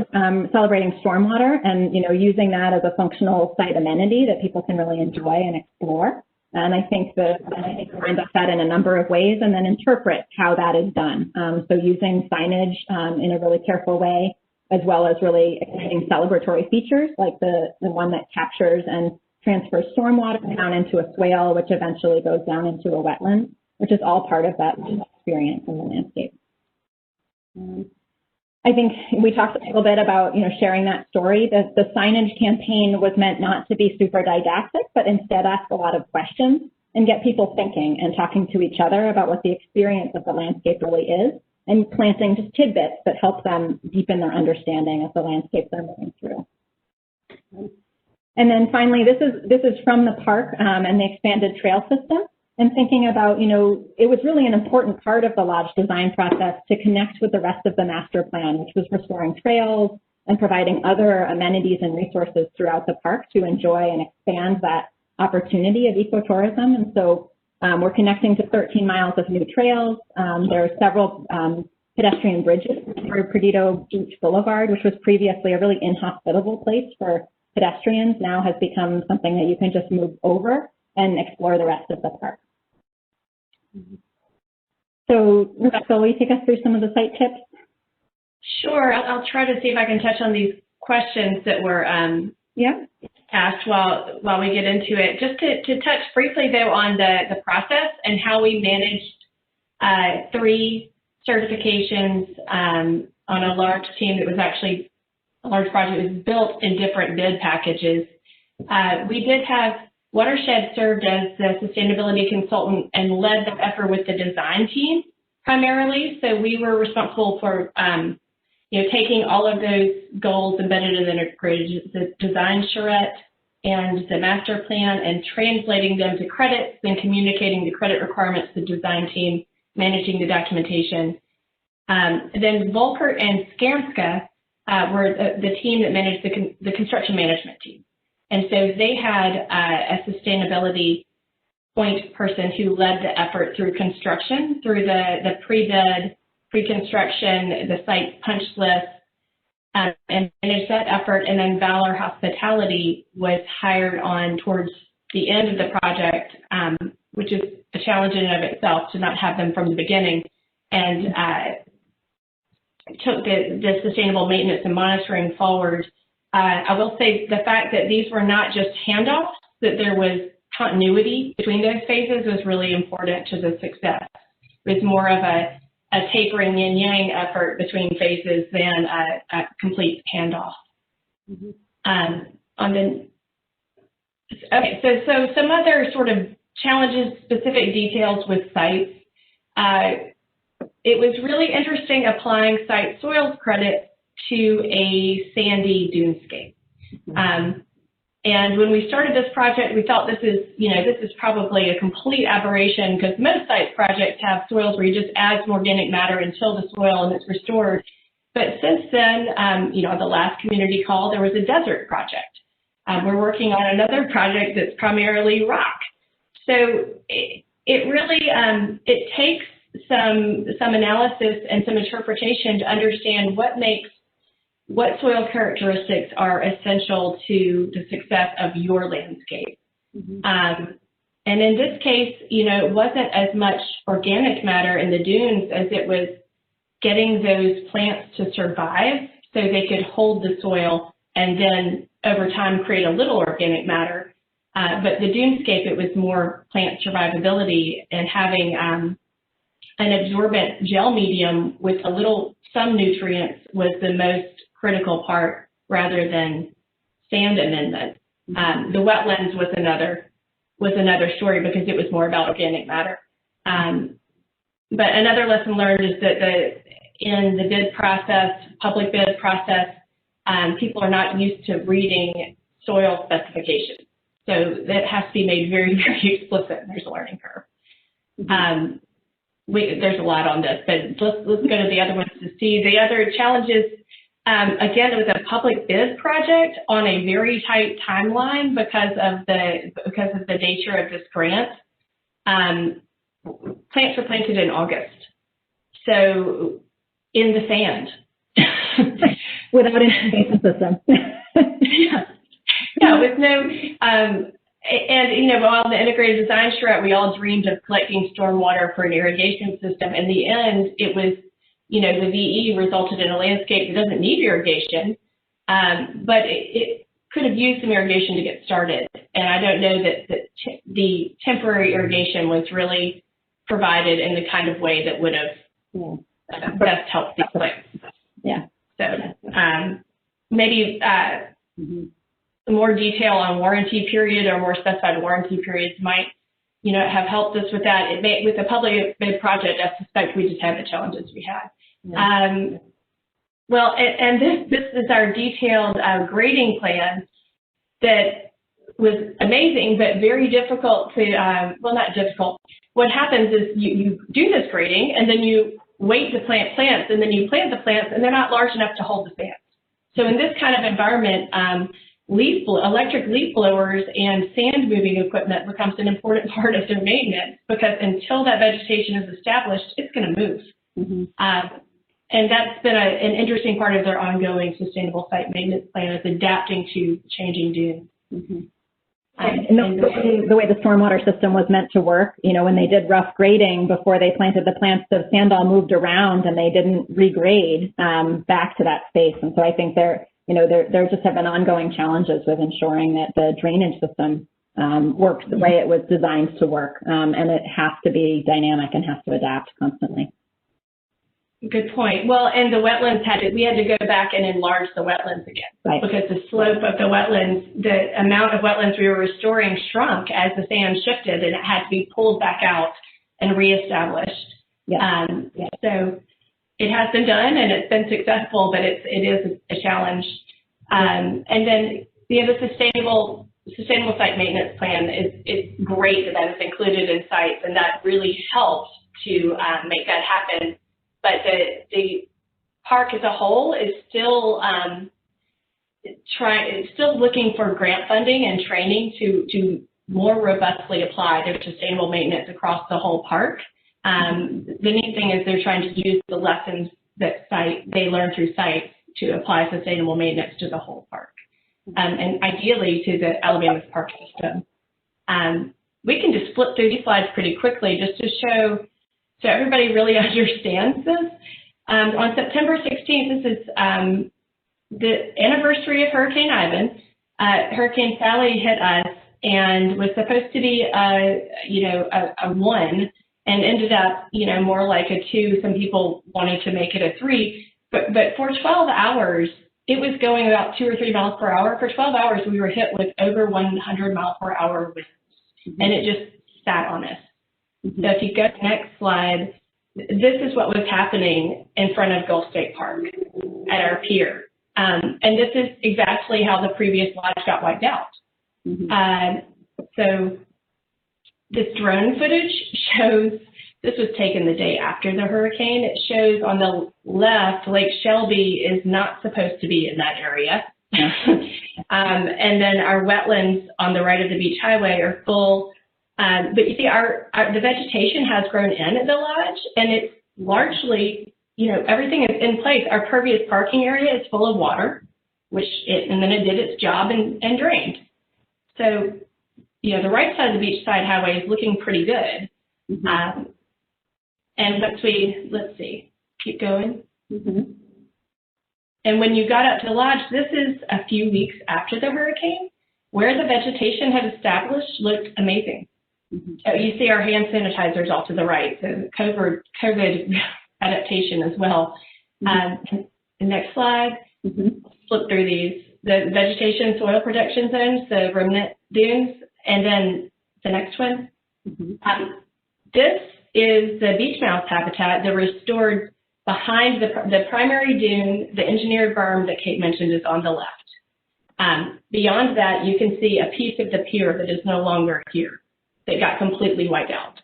celebrating stormwater and, using that as a functional site amenity that people can really enjoy and explore. And I think the design does that in a number of ways and then interpret how that is done. So using signage in a really careful way, as well as really exciting celebratory features like the one that captures and transfers stormwater down into a swale, which eventually goes down into a wetland, which is all part of that experience in the landscape. I think we talked a little bit about, sharing that story. The signage campaign was meant not to be super didactic, but instead ask a lot of questions and get people thinking and talking to each other about what the experience of the landscape really is, and planting just tidbits that help them deepen their understanding of the landscape they're moving through. And then finally, this is from the park and the expanded trail system. And thinking about, it was really an important part of the lodge design process to connect with the rest of the master plan, which was restoring trails and providing other amenities and resources throughout the park to enjoy and expand that opportunity of ecotourism. And so we're connecting to 13 miles of new trails. There are several pedestrian bridges for Perdido Beach Boulevard, which was previously a really inhospitable place for pedestrians, now has become something that you can just move over and explore the rest of the park. So, Rebecca, will you take us through some of the site tips? Sure. I'll try to see if I can touch on these questions that were asked while we get into it. Just to touch briefly, though, on the process and how we managed 3 certifications on a large team that was actually a large project. It was built in different bid packages. We did have Watershed served as the sustainability consultant and led the effort with the design team primarily. So we were responsible for, taking all of those goals embedded in the design charrette and the master plan and translating them to credits, then communicating the credit requirements to the design team, managing the documentation. Then Volker and Skanska were the team that managed the construction management team. And so they had a sustainability point person who led the effort through construction, through the pre-bid, pre-construction, the site punch list, and managed that effort. And then Valor Hospitality was hired on towards the end of the project, which is a challenge in and of itself to not have them from the beginning, and took the sustainable maintenance and monitoring forward. I will say the fact that these were not just handoffs, that there was continuity between those phases was really important to the success. It was more of a tapering yin-yang effort between phases than a complete handoff. On the Okay, so some other sort of challenges, specific details with sites. It was really interesting applying site soils credit to a sandy dunescape. And when we started this project, we thought this is probably a complete aberration, because most site projects have soils where you just add some organic matter and till the soil and it's restored. But since then, the last community call, there was a desert project. We're working on another project that's primarily rock. So it really it takes some analysis and some interpretation to understand what soil characteristics are essential to the success of your landscape. And in this case, it wasn't as much organic matter in the dunes as it was getting those plants to survive so they could hold the soil and then over time create a little organic matter. But the dunescape, it was more plant survivability, and having an absorbent gel medium with some nutrients was the most critical part, rather than sand amendment. The wetlands was another story, because it was more about organic matter. But another lesson learned is that in the bid process, public bid process, people are not used to reading soil specifications. So that has to be made very, very explicit. There's a learning curve. There's a lot on this, but let's go to the other ones to see. The other challenges, again, it was a public bid project on a very tight timeline because of the nature of this grant. Plants were planted in August, so in the sand. Without an irrigation system. Yeah, with no, while the integrated design charrette, we all dreamed of collecting stormwater for an irrigation system. In the end, it was, the VE resulted in a landscape that doesn't need irrigation, but it could have used some irrigation to get started. And I don't know that the temporary irrigation was really provided in the kind of way that would have best helped these plants. Yeah. So maybe more detail on warranty period or more specified warranty periods might, have helped us with that. With the public bid project, I suspect we just had the challenges we had. Yeah. Well, and this is our detailed grading plan that was amazing, but very difficult to, not difficult. What happens is you do this grading, and then you wait to plant plants, and then you plant the plants, and they're not large enough to hold the plants. So in this kind of environment, electric leaf blowers and sand moving equipment becomes an important part of their maintenance, because until that vegetation is established, it's going to move. And that's been an interesting part of their ongoing sustainable site maintenance plan, is adapting to changing dunes. And the way the stormwater system was meant to work, when they did rough grading before they planted the plants, the sand all moved around and they didn't regrade back to that space. And so I think there just have been ongoing challenges with ensuring that the drainage system works the way it was designed to work. And it has to be dynamic and has to adapt constantly. Good point. Well, and the wetlands we had to go back and enlarge the wetlands again, right, because the slope of the wetlands, the amount of wetlands we were restoring shrunk as the sand shifted, and it had to be pulled back out and reestablished. Yeah. So it has been done and it's been successful, but it is a challenge. And then the sustainable site maintenance plan is great that is included in sites, and that really helps to make that happen. But the park as a whole is still looking for grant funding and training to more robustly apply their sustainable maintenance across the whole park. The neat thing is they're trying to use the lessons that they learn through sites to apply sustainable maintenance to the whole park, and ideally to the Alabama's park system. We can just flip through these slides pretty quickly just to show, so everybody really understands this. On September 16th, this is the anniversary of Hurricane Ivan. Hurricane Sally hit us and was supposed to be a 1 and ended up, more like a 2. Some people wanted to make it a 3, but for 12 hours, it was going about 2 or 3 miles per hour. For 12 hours, we were hit with over 100 mile per hour winds, and it just sat on us. So if you go to the next slide, this is what was happening in front of Gulf State Park at our pier. And this is exactly how the previous lodge got wiped out. So this drone footage shows, this was taken the day after the hurricane. It shows on the left, Lake Shelby is not supposed to be in that area. And then our wetlands on the right of the beach highway are full. But you see, the vegetation has grown in at the lodge, and it's largely, everything is in place. Our pervious parking area is full of water, and then it did its job and drained. So, the right side of the beachside highway is looking pretty good. And let's see, keep going. And when you got up to the lodge, this is a few weeks after the hurricane, where the vegetation had established looked amazing. So you see our hand sanitizers all to the right, so COVID adaptation as well. The next slide, flip through these. The vegetation soil protection zones, the remnant dunes, and then the next one. This is the beach mouse habitat, the restored behind the primary dune. The engineered berm that Kate mentioned is on the left. Beyond that, you can see a piece of the pier that is no longer here. That got completely wiped out.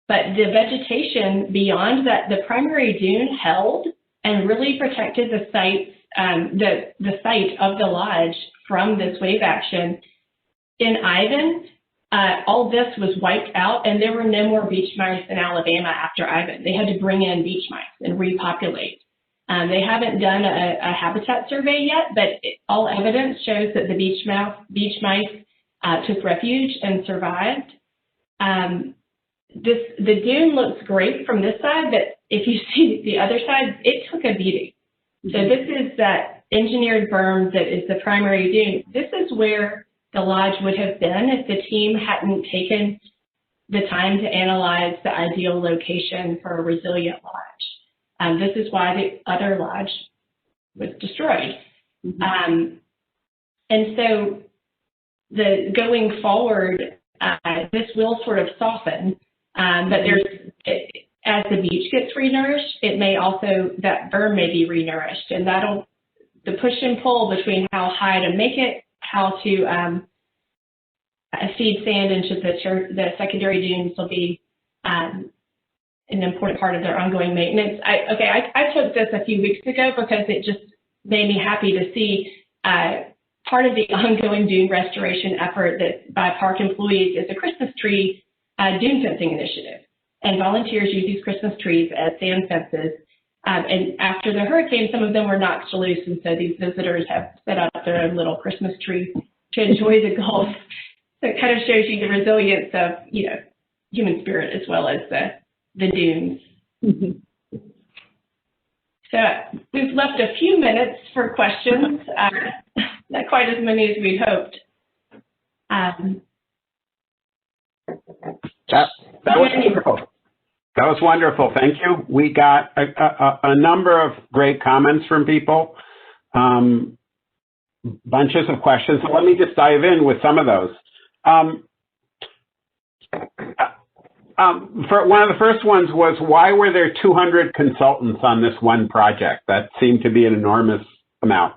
But the vegetation beyond that, the primary dune held and really protected the site, the site of the lodge from this wave action. In Ivan, all this was wiped out, and there were no more beach mice in Alabama after Ivan. They had to bring in beach mice and repopulate. They haven't done a habitat survey yet, but all evidence shows that the beach mice took refuge and survived. The dune looks great from this side, but if you see the other side, it took a beating. So this is that engineered berm that is the primary dune. This is where the lodge would have been if the team hadn't taken the time to analyze the ideal location for a resilient lodge. This is why the other lodge was destroyed. And so going forward, this will sort of soften, but as the beach gets renourished, it may also, that berm may be renourished, and the push and pull between how high to make it, how to feed sand into the secondary dunes will be an important part of their ongoing maintenance. I took this a few weeks ago because it just made me happy to see part of the ongoing dune restoration effort that by park employees is a Christmas tree dune fencing initiative. And volunteers use these Christmas trees as sand fences. And after the hurricane, some of them were knocked loose, and so these visitors have set up their own little Christmas tree to enjoy the Gulf. So it kind of shows you the resilience of, human spirit as well as the dunes. So we've left a few minutes for questions, not quite as many as we'd hoped. That was wonderful. That was wonderful. Thank you. We got a number of great comments from people, bunches of questions. So let me just dive in with some of those. For one of the first ones was, why were there 200 consultants on this one project? That seemed to be an enormous amount.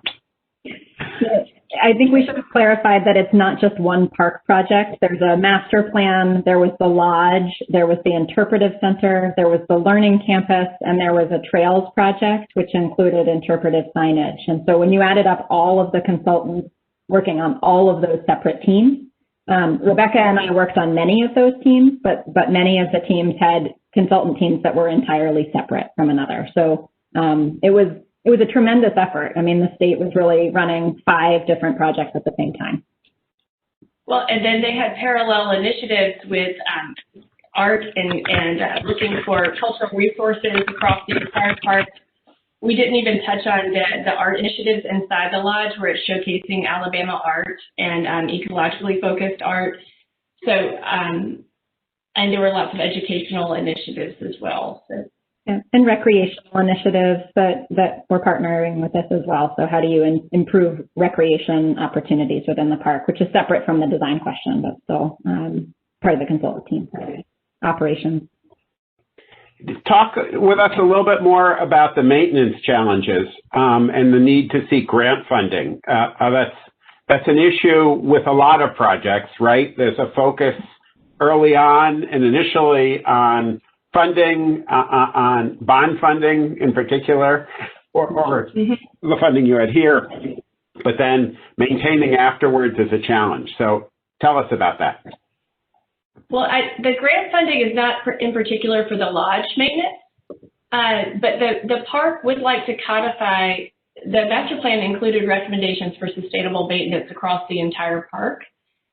I think we should have clarified that it's not just one park project. There's a master plan, there was the lodge, there was the interpretive center, there was the learning campus, and there was a trails project, which included interpretive signage. And so when you added up all of the consultants working on all of those separate teams, Rebecca and I worked on many of those teams, but many of the teams had consultant teams that were entirely separate from another. So it was a tremendous effort. I mean, the state was really running 5 different projects at the same time. Well, and then they had parallel initiatives with art and looking for cultural resources across the entire park. We didn't even touch on the art initiatives inside the lodge, where it's showcasing Alabama art and ecologically focused art. So, and there were lots of educational initiatives as well. So Yeah. And recreational initiatives that we're partnering with this as well. So how do you improve recreation opportunities within the park, which is separate from the design question, but still part of the consultant team, operations. Talk with us a little bit more about the maintenance challenges and the need to seek grant funding. That's an issue with a lot of projects, right? There's a focus early on and initially on funding, on bond funding in particular, or the funding you had here, but then maintaining afterwards is a challenge. So tell us about that. Well, the grant funding is not in particular for the lodge maintenance, but the park would like to codify. The master plan included recommendations for sustainable maintenance across the entire park,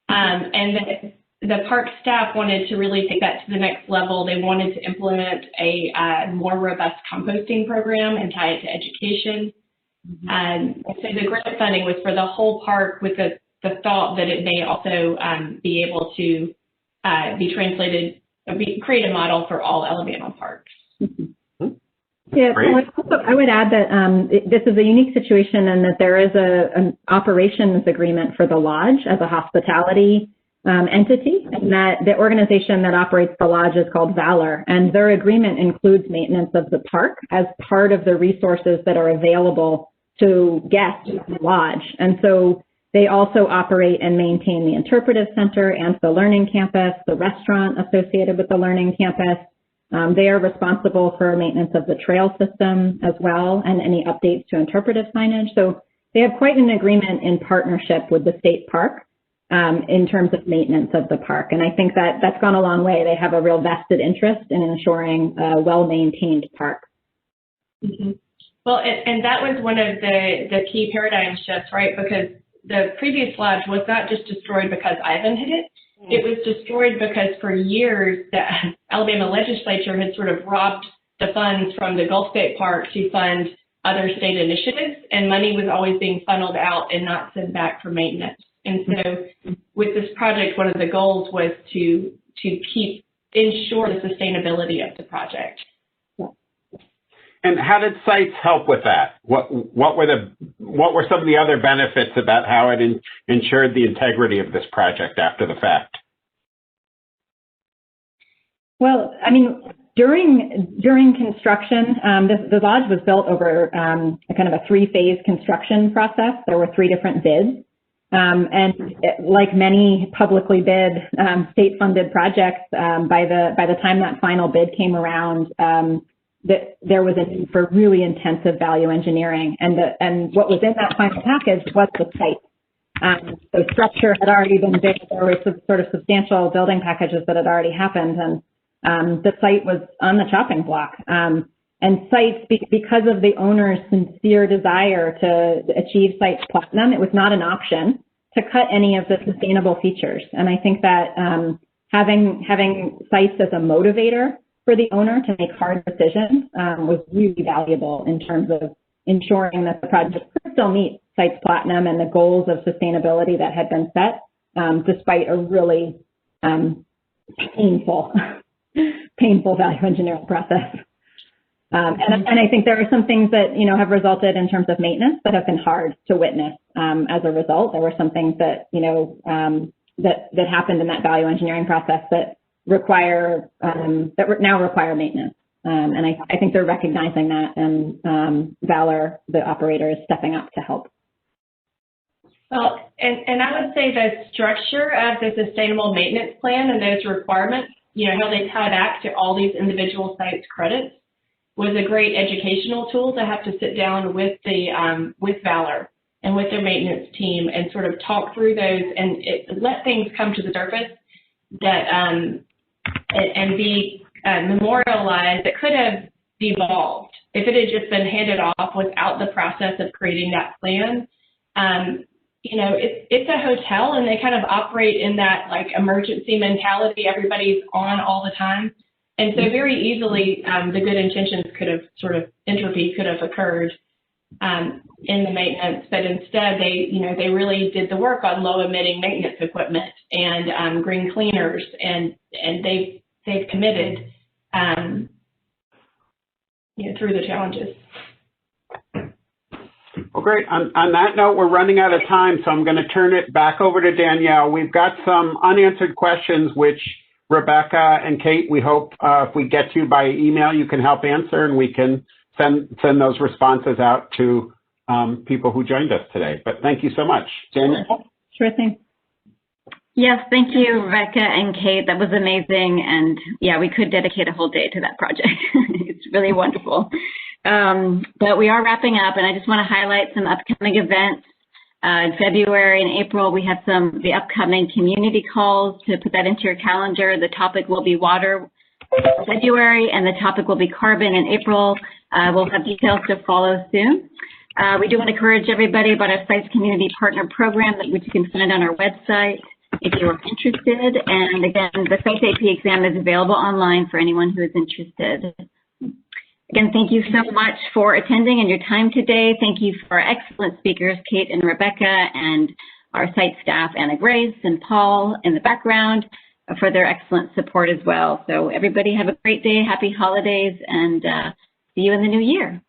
and the park staff wanted to really take that to the next level. They wanted to implement a more robust composting program and tie it to education. So the grant funding was for the whole park with the thought that it may also be able to be translated, create a model for all Alabama parks. Yeah, I would add that this is a unique situation in that there is an operations agreement for the lodge as a hospitality entity, and that the organization that operates the lodge is called Valor, and their agreement includes maintenance of the park as part of the resources that are available to guests at the lodge. And so they also operate and maintain the interpretive center and the learning campus, the restaurant associated with the learning campus. They are responsible for maintenance of the trail system as well and any updates to interpretive signage. So they have quite an agreement in partnership with the state park in terms of maintenance of the park. And I think that that's gone a long way. They have a real vested interest in ensuring a well-maintained park. Well, and that was one of the key paradigm shifts, right? Because the previous lodge was not just destroyed because Ivan hit it. It was destroyed because for years the Alabama legislature had sort of robbed the funds from the Gulfgate Park to fund other state initiatives, and money was always being funneled out and not sent back for maintenance. And so with this project, one of the goals was to ensure the sustainability of the project. And how did sites help with that? What were some of the other benefits about how it ensured the integrity of this project after the fact? Well, I mean, during construction, the lodge was built over a kind of a three-phase construction process. There were 3 different bids. And like many publicly bid state-funded projects, by the time that final bid came around, there was a need for really intensive value engineering, and what was in that final package was the site. So structure had already been bid. There were some sort of substantial building packages that had already happened, and the site was on the chopping block. And sites, because of the owner's sincere desire to achieve sites platinum, it was not an option to cut any of the sustainable features. And I think that having sites as a motivator for the owner to make hard decisions was really valuable in terms of ensuring that the project could still meet sites platinum and the goals of sustainability that had been set, despite a really painful value engineering process. And I think there are some things that, have resulted in terms of maintenance that have been hard to witness as a result. There were some things that, that happened in that value engineering process that now require maintenance. And I think they're recognizing that, and Valor, the operator, is stepping up to help. Well, and I would say the structure of the sustainable maintenance plan and those requirements, how they tie back to all these individual sites' credits, was a great educational tool to have to sit down with with Valor and with their maintenance team and sort of talk through those and let things come to the surface that and be memorialized that could have devolved if it had just been handed off without the process of creating that plan. It's a hotel, and they kind of operate in that like emergency mentality. Everybody's on all the time. And so very easily, the good intentions could have entropy could have occurred in the maintenance, but instead they really did the work on low emitting maintenance equipment and green cleaners, and they've committed through the challenges. Well, great. On that note, we're running out of time, so I'm going to turn it back over to Danielle. We've got some unanswered questions, which Rebecca and Kate, we hope if we get to you by email, you can help answer, and we can send those responses out to people who joined us today. But thank you so much. Danielle? Sure thing. Yes, thank you, Rebecca and Kate. That was amazing. And yeah, we could dedicate a whole day to that project. It's really wonderful. But we are wrapping up, and I just want to highlight some upcoming events. In February and April, we have the upcoming community calls. To put that into your calendar, the topic will be water in February, and the topic will be carbon in April. We'll have details to follow soon. We do want to encourage everybody about our Sites Community Partner Program, which you can find on our website if you are interested. And again, the Sites AP exam is available online for anyone who is interested. Again, thank you so much for attending and your time today. Thank you for our excellent speakers, Kate and Rebecca, and our site staff, Anna Grace and Paul in the background, for their excellent support as well. So everybody have a great day, happy holidays, and see you in the new year.